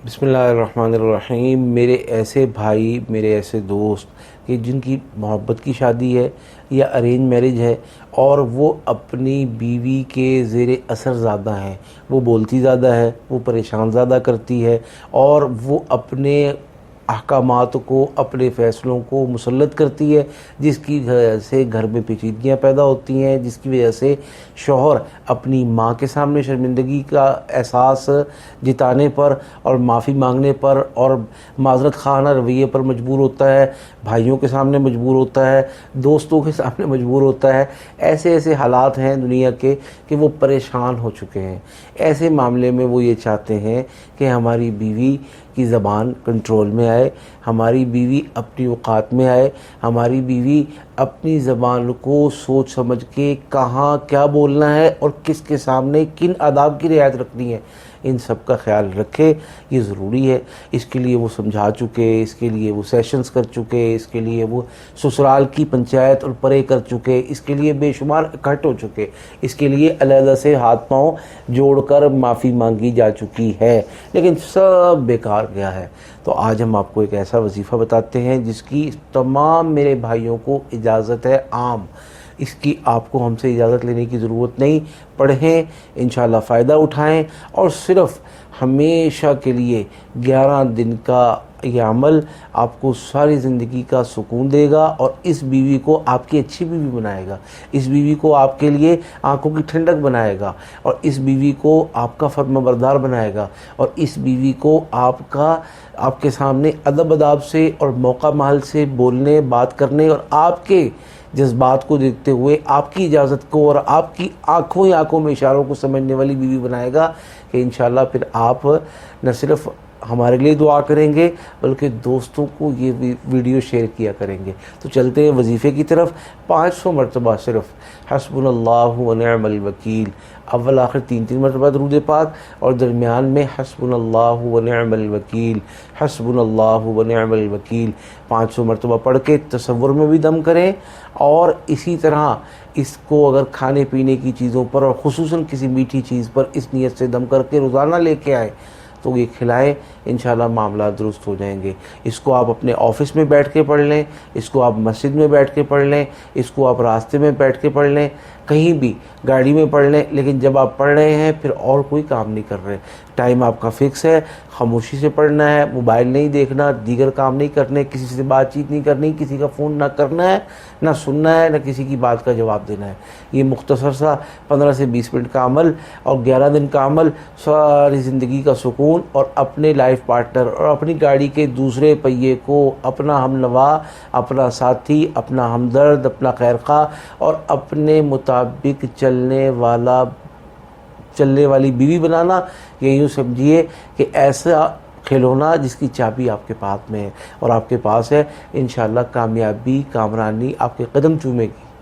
بسم اللہ الرحمن الرحیم۔ میرے ایسے بھائی، میرے ایسے دوست کہ جن کی محبت کی شادی ہے یا ارینج میرج ہے اور وہ اپنی بیوی کے زیر اثر زیادہ ہیں، وہ بولتی زیادہ ہے، وہ پریشان زیادہ کرتی ہے اور وہ اپنے احکامات کو، اپنے فیصلوں کو مسلط کرتی ہے، جس کی وجہ سے گھر میں پیچیدگیاں پیدا ہوتی ہیں، جس کی وجہ سے شوہر اپنی ماں کے سامنے شرمندگی کا احساس جتانے پر اور معافی مانگنے پر اور معذرت خواہانہ رویے پر مجبور ہوتا ہے، بھائیوں کے سامنے مجبور ہوتا ہے، دوستوں کے سامنے مجبور ہوتا ہے۔ ایسے حالات ہیں دنیا کے کہ وہ پریشان ہو چکے ہیں۔ ایسے معاملے میں وہ یہ چاہتے ہیں کہ ہماری بیوی کی زبان کنٹرول میں آئے، ہماری بیوی اپنی اوقات میں آئے، ہماری بیوی اپنی زبان کو سوچ سمجھ کے کہاں کیا بولنا ہے اور کس کے سامنے کن آداب کی رعایت رکھنی ہے، ان سب کا خیال رکھے۔ یہ ضروری ہے۔ اس کے لیے وہ سمجھا چکے، اس کے لیے وہ سیشنز کر چکے، اس کے لیے وہ سسرال کی پنچایت اور پرے کر چکے، اس کے لیے بے شمار اکٹھ ہو چکے، اس کے لیے علیحدہ سے ہاتھ پاؤں جوڑ کر معافی مانگی جا چکی ہے، لیکن سب بیکار گیا ہے۔ تو آج ہم آپ کو ایک ایسا وظیفہ بتاتے ہیں جس کی تمام میرے بھائیوں کو اجازت ہے، عام، اس کی آپ کو ہم سے اجازت لینے کی ضرورت نہیں۔ پڑھیں، انشاءاللہ فائدہ اٹھائیں اور صرف ہمیشہ کے لیے 11 دن کا یہ عمل آپ کو ساری زندگی کا سکون دے گا اور اس بیوی کو آپ کی اچھی بیوی بنائے گا، اس بیوی کو آپ کے لیے آنکھوں کی ٹھنڈک بنائے گا اور اس بیوی کو آپ کا فرما بردار بنائے گا اور اس بیوی کو آپ کے سامنے ادب آداب سے اور موقع محل سے بولنے، بات کرنے اور آپ کے جذبات کو دیکھتے ہوئے آپ کی اجازت کو اور آپ کی آنکھوں میں اشاروں کو سمجھنے والی بیوی بنائے گا کہ انشاءاللہ پھر آپ نہ صرف ہمارے لیے دعا کریں گے بلکہ دوستوں کو یہ ویڈیو شیئر کیا کریں گے۔ تو چلتے ہیں وظیفے کی طرف۔ 500 مرتبہ صرف حسبنا اللہ ونعم الوکیل، اول آخر 3 مرتبہ درود پاک اور درمیان میں حسبنا اللہ ونعم الوکیل، حسبنا اللہ ونعم الوکیل 500 مرتبہ پڑھ کے تصور میں بھی دم کریں اور اسی طرح اس کو اگر کھانے پینے کی چیزوں پر اور خصوصاً کسی میٹھی چیز پر اس نیت سے دم کر کے روزانہ لے کے آئیں تو یہ کھلائیں، انشاءاللہ معاملات درست ہو جائیں گے۔ اس کو آپ اپنے آفس میں بیٹھ کے پڑھ لیں، اس کو آپ مسجد میں بیٹھ کے پڑھ لیں، اس کو آپ راستے میں بیٹھ کے پڑھ لیں، کہیں بھی گاڑی میں پڑھ لیں، لیکن جب آپ پڑھ رہے ہیں پھر اور کوئی کام نہیں کر رہے، ٹائم آپ کا فکس ہے، خاموشی سے پڑھنا ہے، موبائل نہیں دیکھنا، دیگر کام نہیں کرنے، کسی سے بات چیت نہیں کرنی، کسی کا فون نہ کرنا ہے، نہ سننا ہے، نہ کسی کی بات کا جواب دینا ہے۔ یہ مختصر سا 15 سے 20 منٹ کا عمل اور 11 دن کا عمل ساری زندگی کا سکون اور اپنے لائف پارٹنر اور اپنی گاڑی کے دوسرے پہیے کو اپنا ہم نوا، اپنا ساتھی، اپنا ہمدرد، اپنا خیر خواہ اور اپنے مطابق چلنے والی بیوی بنانا۔ یہ یوں سمجھیے کہ ایسا کھلونا جس کی چابی آپ کے پاس میں ہے اور آپ کے پاس ہے، انشاءاللہ کامیابی، کامرانی آپ کے قدم چومے گی۔